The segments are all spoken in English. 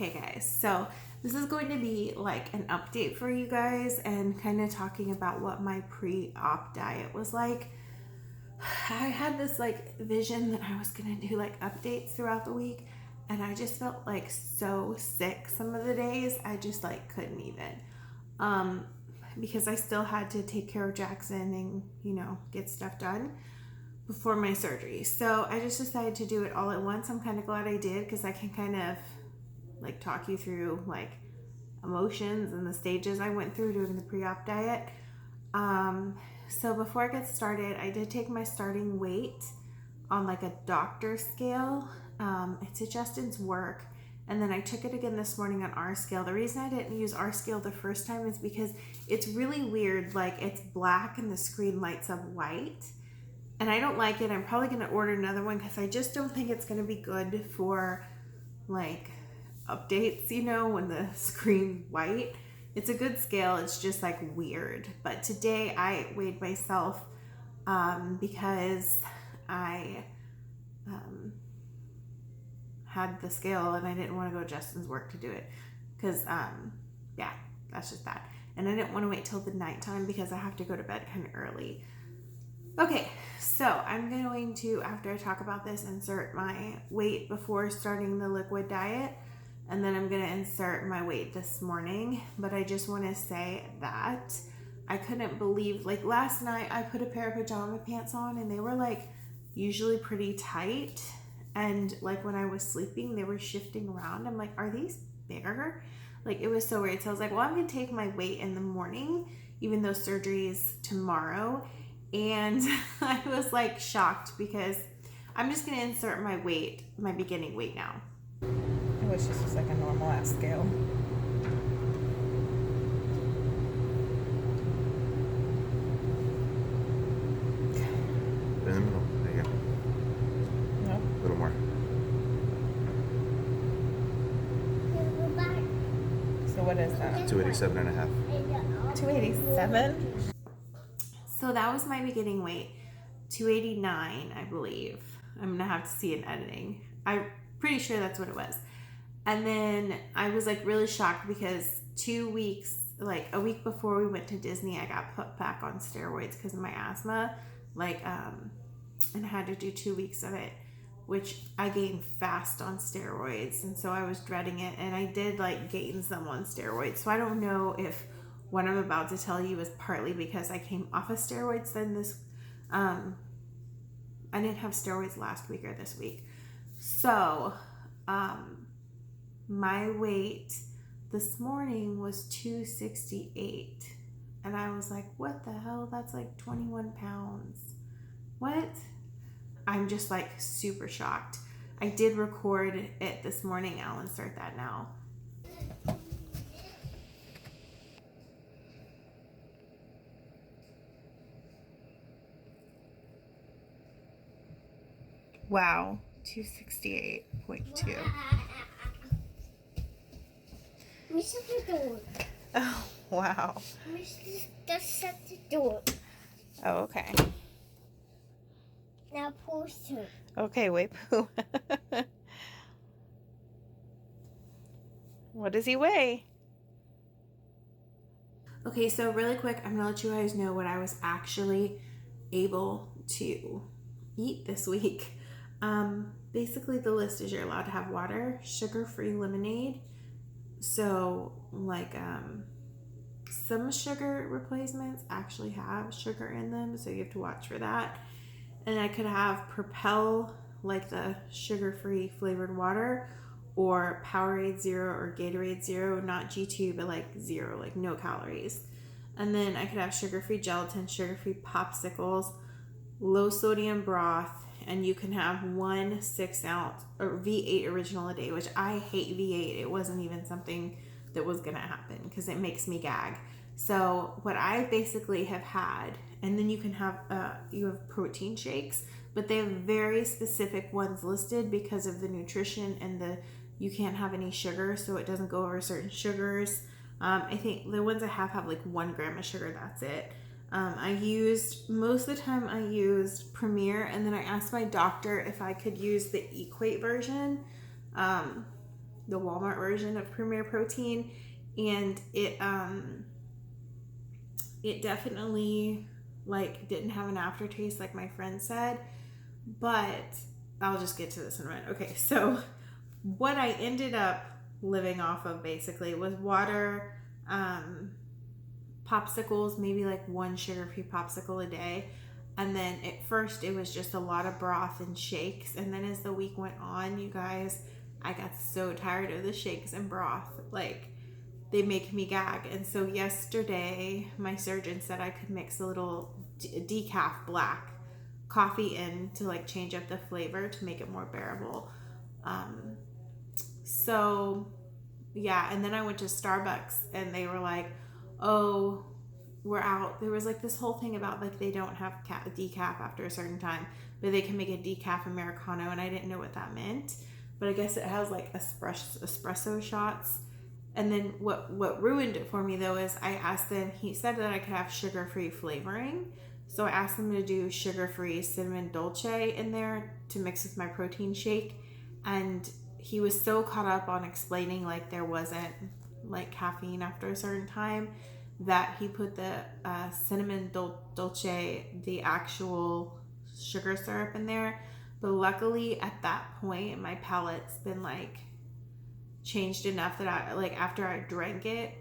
Okay guys, so this is going to be like an update for you guys and kind of talking about what my pre-op diet was like. I had this like vision that I was gonna do like updates throughout the week, and I just felt like so sick some of the days. I just like couldn't even because I still had to take care of Jackson and, you know, get stuff done before my surgery. So I just decided to do it all at once. I'm kind of glad I did, because I can kind of like talk you through like emotions and the stages I went through doing the pre-op diet. So before I get started, I did take my starting weight on like a doctor scale. It's at Justin's work, and then I took it again this morning on our scale. The reason I didn't use our scale the first time is because it's really weird. Like, it's black and the screen lights up white, and I don't like it. I'm probably going to order another one because I just don't think it's going to be good for like updates, you know, when the screen's white. It's a good scale, it's just like weird. But today I weighed myself because I had the scale and I didn't want to go to Justin's work to do it, because yeah, that's just that. And I didn't want to wait till the nighttime because I have to go to bed kind of early. Okay, so I'm going to, after I talk about this, insert my weight before starting the liquid diet, and then I'm going to insert my weight this morning. But I just want to say that I couldn't believe, like last night I put a pair of pajama pants on and they were like usually pretty tight, and like when I was sleeping they were shifting around. I'm like, are these bigger? Like, it was so weird. So I was like, well, I'm going to take my weight in the morning even though surgery is tomorrow. And I was like shocked because I'm just going to insert my weight, my beginning weight now. I wish this was like a normal ass scale. In the middle. There you go. No? A little more. So what is that? 287 and a half. 287? So that was my beginning weight, 289, I believe. I'm going to have to see in editing. I'm pretty sure that's what it was. And then I was like really shocked because 2 weeks, like a week before we went to Disney, I got put back on steroids because of my asthma. Like, and I had to do 2 weeks of it, which I gained fast on steroids. And so I was dreading it. And I did like gain some on steroids. So I don't know if what I'm about to tell you is partly because I came off of steroids then this, I didn't have steroids last week or this week. So, my weight this morning was 268, and I was like, what the hell? That's like 21 pounds. What? I'm just like super shocked. I did record it this morning. I'll insert that now. Wow. 268.2. Shut the door. Oh, wow. Just shut the door. Oh, okay. Now pause to. Okay, wait, Pooh. What does he weigh? Okay, so really quick, I'm gonna let you guys know what I was actually able to eat this week. Basically the list is you're allowed to have water, sugar-free lemonade. So like some sugar replacements actually have sugar in them, so you have to watch for that. And I could have Propel, like the sugar-free flavored water, or Powerade Zero or Gatorade Zero, not G2, but like zero, like no calories. And then I could have sugar-free gelatin, sugar-free popsicles, low sodium broth, and you can have 1 6-ounce or V8 original a day, which I hate V8. It wasn't even something that was gonna happen because it makes me gag. So what I basically have had, and then you can have you have protein shakes, but they have very specific ones listed because of the nutrition and the you can't have any sugar, so it doesn't go over certain sugars. I think the ones I have like 1 gram of sugar. That's it. I used, most of the time I used Premier, and then I asked my doctor if I could use the Equate version, the Walmart version of Premier Protein, and it definitely like didn't have an aftertaste like my friend said, but I'll just get to this in a minute. Okay, so what I ended up living off of basically was water, popsicles, maybe like one sugar-free popsicle a day. And then at first it was just a lot of broth and shakes. And then as the week went on, you guys, I got so tired of the shakes and broth. Like, they make me gag. And so yesterday, my surgeon said I could mix a little decaf black coffee in to like change up the flavor to make it more bearable. So yeah, and then I went to Starbucks and they were like, oh, we're out. There was like this whole thing about like they don't have decaf after a certain time, but they can make a decaf Americano, and I didn't know what that meant. But I guess it has like espresso shots. And then what ruined it for me though is I asked them, he said that I could have sugar-free flavoring. So I asked them to do sugar-free cinnamon dolce in there to mix with my protein shake. And he was so caught up on explaining like there wasn't like caffeine after a certain time that he put the cinnamon dolce, the actual sugar syrup in there. But luckily at that point, my palate's been like changed enough that I like after I drank it,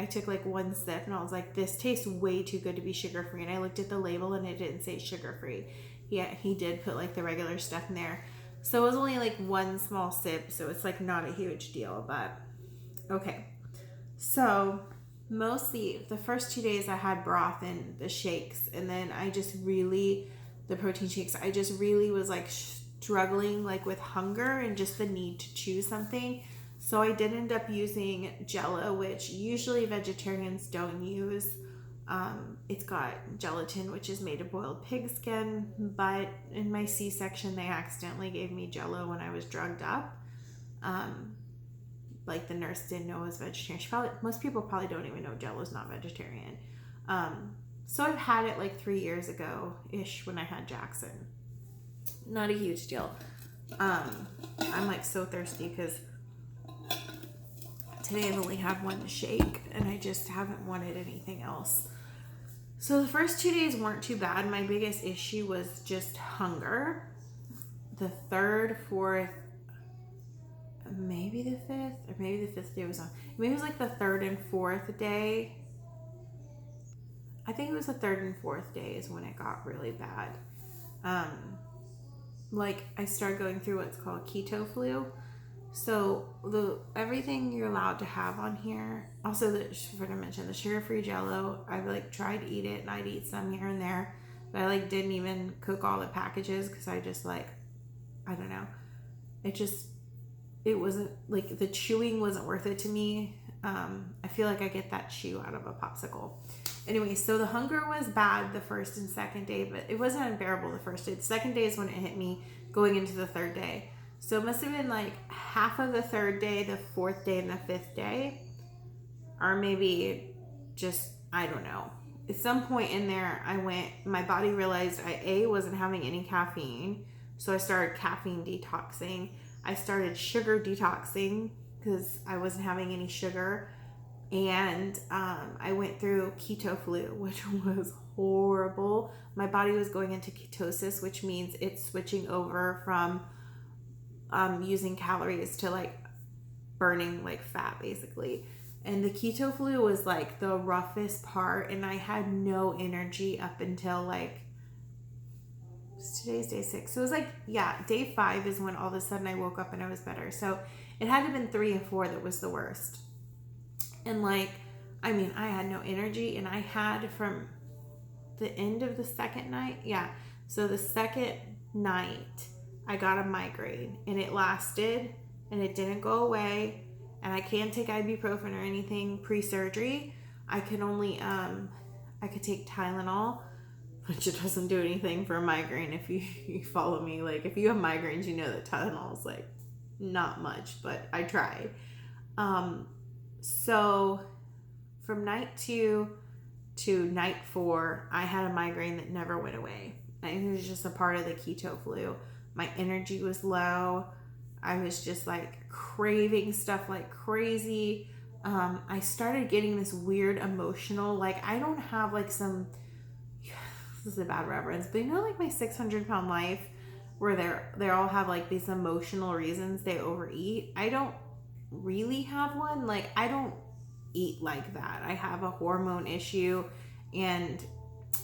I took like one sip and I was like, this tastes way too good to be sugar free. And I looked at the label and it didn't say sugar free. Yeah, he did put like the regular stuff in there. So it was only like one small sip, so it's like not a huge deal, but okay. So mostly the first 2 days I had broth and the shakes, and then I just really, the protein shakes, I just really was like struggling like with hunger and just the need to choose something. So I did end up using Jello, which usually vegetarians don't use. It's got gelatin, which is made of boiled pig skin, but in my C-section, they accidentally gave me Jello when I was drugged up. Like the nurse didn't know it was vegetarian. Most people probably don't even know Jello is not vegetarian. So I've had it like 3 years ago-ish when I had Jackson. Not a huge deal. I'm like so thirsty because today I've only had one shake and I just haven't wanted anything else. So the first 2 days weren't too bad. My biggest issue was just hunger. The third, fourth, maybe the fifth, or maybe the fifth day was on. Maybe it was like the third and fourth day. I think it was the third and fourth day is when it got really bad. Like I started going through what's called Keto Flu. So everything you're allowed to have on here. Also, I forgot to mention the sugar-free Jello. I like tried to eat it, and I'd eat some here and there, but I like didn't even cook all the packages because I just like, I don't know. It wasn't like the chewing wasn't worth it to me. I feel like I get that chew out of a popsicle. Anyway, so the hunger was bad the first and second day, but it wasn't unbearable the first day. The second day is when it hit me going into the third day. So it must have been like half of the third day, the fourth day, and the fifth day. Or maybe just, I don't know. At some point in there, my body realized I wasn't having any caffeine. So I started caffeine detoxing. I started sugar detoxing because I wasn't having any sugar. And I went through Keto Flu, which was horrible. My body was going into ketosis, which means it's switching over from using calories to like burning like fat basically. And the Keto Flu was like the roughest part, and I had no energy up until like, today's day 6. So it was like, yeah, day 5 is when all of a sudden I woke up and I was better. So it had to have been 3 and 4 that was the worst. And like, I mean, I had no energy, and I had from the end of the second night. Yeah. So the second night I got a migraine, and it lasted and it didn't go away, and I can't take ibuprofen or anything pre-surgery. I could only, I could take Tylenol, which it doesn't do anything for a migraine. If you follow me, like if you have migraines, you know that Tylenol is like not much, but I tried. So from night 2 to night 4, I had a migraine that never went away. And it was just a part of the Keto Flu. My energy was low. I was just like craving stuff like crazy. I started getting this weird emotional, like I don't have like some, this is a bad reference, but you know, like my 600-pound life where they all have like these emotional reasons they overeat. I don't really have one. Like I don't eat like that. I have a hormone issue, and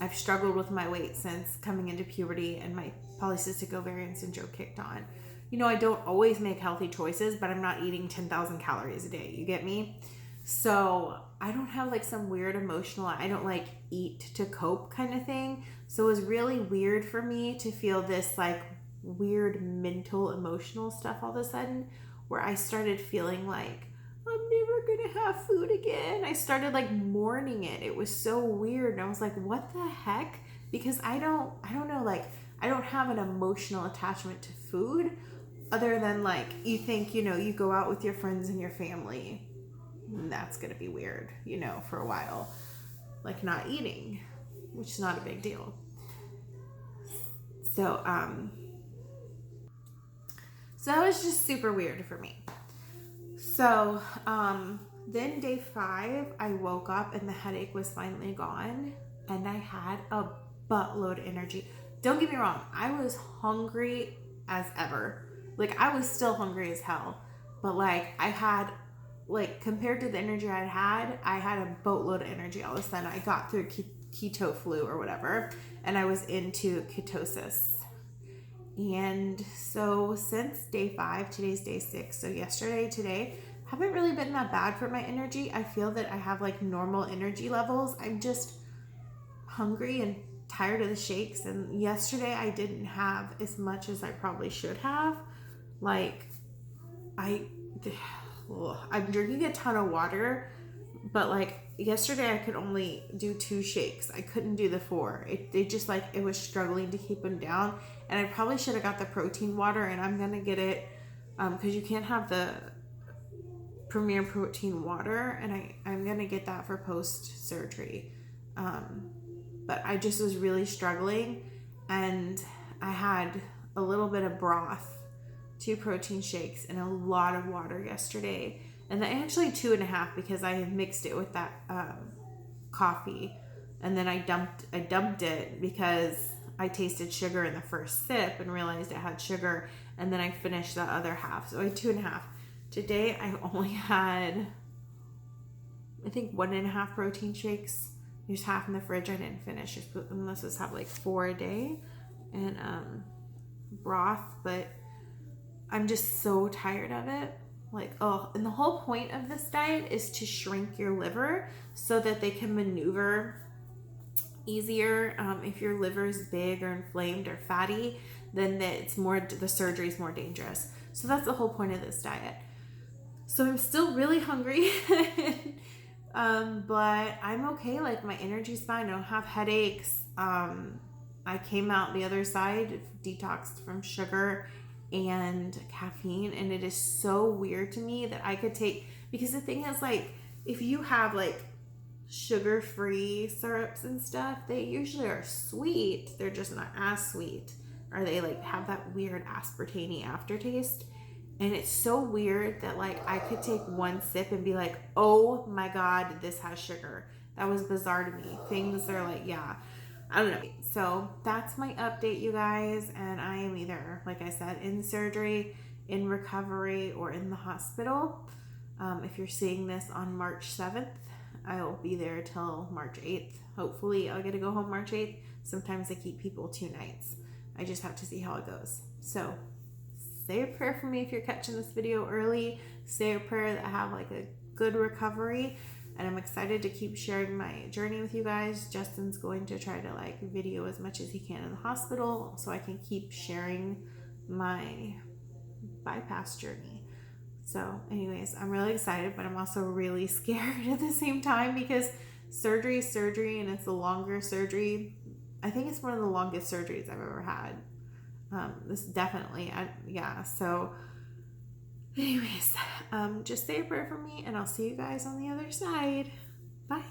I've struggled with my weight since coming into puberty, and my polycystic ovarian syndrome kicked on. You know, I don't always make healthy choices, but I'm not eating 10,000 calories a day. You get me? So I don't have like some weird emotional, I don't like eat to cope kind of thing. So it was really weird for me to feel this like weird mental emotional stuff all of a sudden, where I started feeling like I'm never gonna have food again. I started like mourning it. It was so weird. And I was like, what the heck? Because I don't know, like I don't have an emotional attachment to food other than like, you think, you know, you go out with your friends and your family, and that's gonna be weird, you know, for a while, like not eating, which is not a big deal. So that was just super weird for me. So then day 5, I woke up and the headache was finally gone, and I had a buttload of energy. Don't get me wrong, I was hungry as ever. Like I was still hungry as hell, but like I had, like compared to the energy I had a boatload of energy. All of a sudden I got through keto flu or whatever, and I was into ketosis. And so since day 5, today's day 6, so yesterday, today, haven't really been that bad for my energy. I feel that I have like normal energy levels. I'm just hungry and tired of the shakes. And yesterday I didn't have as much as I probably should have. Like I'm drinking a ton of water, but like yesterday I could only do 2 shakes. I couldn't do the 4. It just like, it was struggling to keep them down. And I probably should have got the protein water, and I'm gonna get it because you can't have the Premier protein water, and I'm gonna get that for post surgery. But I just was really struggling, and I had a little bit of broth, 2 protein shakes, and a lot of water yesterday. And then actually 2.5, because I mixed it with that coffee, and then I dumped it because I tasted sugar in the first sip and realized it had sugar, and then I finished the other half. So I had 2.5. Today I only had, I think, 1.5 protein shakes. There's half in the fridge I didn't finish. Just put them, let's just have like 4 a day, and broth. But I'm just so tired of it. Like, oh, and the whole point of this diet is to shrink your liver so that they can maneuver easier. If your liver is big or inflamed or fatty, then the surgery is more dangerous. So that's the whole point of this diet. So I'm still really hungry, but I'm okay. Like my energy's fine. I don't have headaches. I came out the other side, detoxed from sugar and caffeine, and it is so weird to me that I could take, because the thing is, like, if you have like sugar-free syrups and stuff, they usually are sweet. They're just not as sweet, or they like have that weird aspartame aftertaste. And it's so weird that like I could take 1 sip and be like, oh my god, this has sugar. That was bizarre to me. Things are like, yeah, I don't know. So that's my update, you guys. And I am either, like I said, in surgery, in recovery, or in the hospital. If you're seeing this on March 7th, I'll be there till March 8th. Hopefully I'll get to go home March 8th. Sometimes I keep people 2 nights. I just have to see how it goes. So say a prayer for me if you're catching this video early. Say a prayer that I have like a good recovery. And I'm excited to keep sharing my journey with you guys. Justin's going to try to like video as much as he can in the hospital so I can keep sharing my bypass journey. So anyways, I'm really excited, but I'm also really scared at the same time, because surgery is surgery, and it's a longer surgery. I think it's one of the longest surgeries I've ever had. This definitely, yeah. So anyways, just say a prayer for me, and I'll see you guys on the other side. Bye.